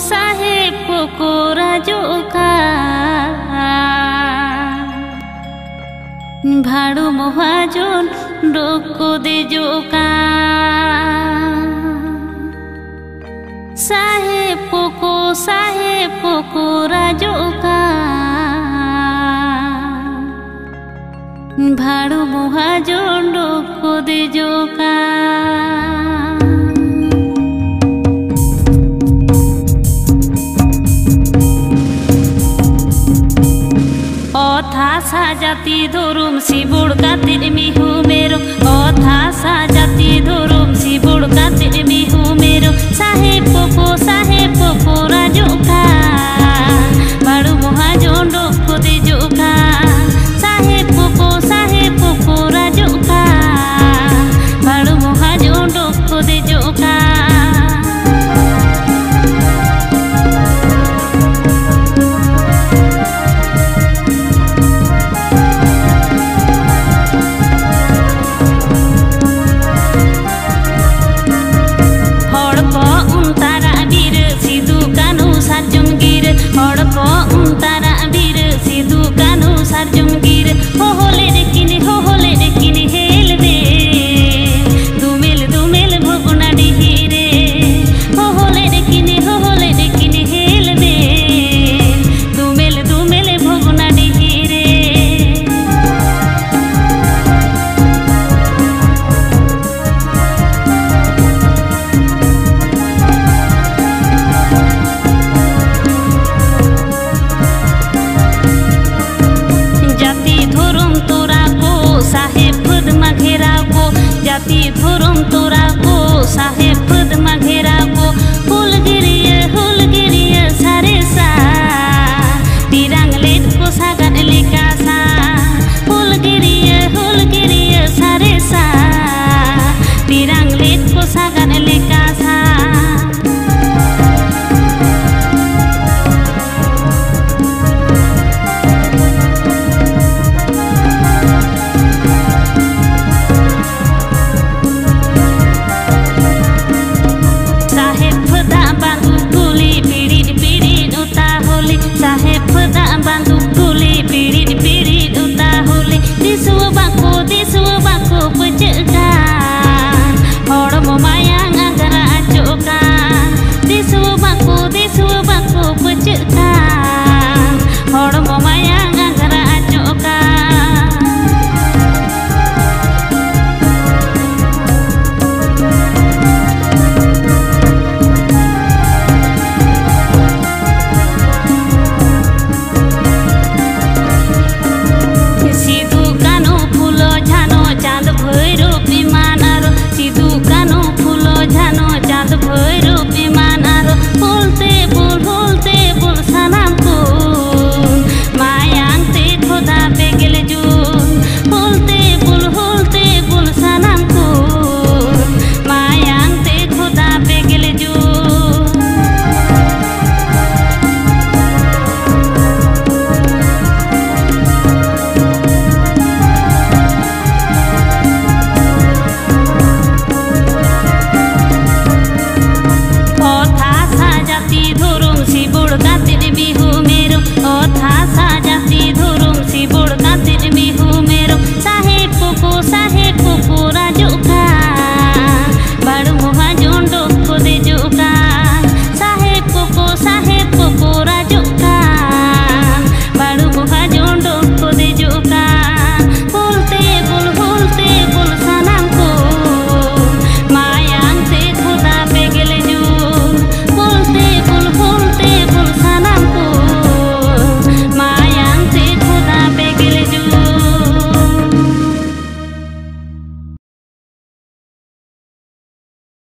साहेब को राजुका भाड़ू महाजन डोको दे जोका साहेब को राजुका भाड़ू महाजन डोको दे जोका অথা সাজাতি ধরুম শিবুড় কাতির মিহু মেরো অথা সাজাতি ধরুম শিবুড় কাতির মিহু মেরো সাহেব পোকো রাজোকা বাড়ু মহাজন ডোকো দে জোকা সাহেব পোকো রাজোকা বাড়ু মহাজন ডোকো দে জোকা हड़को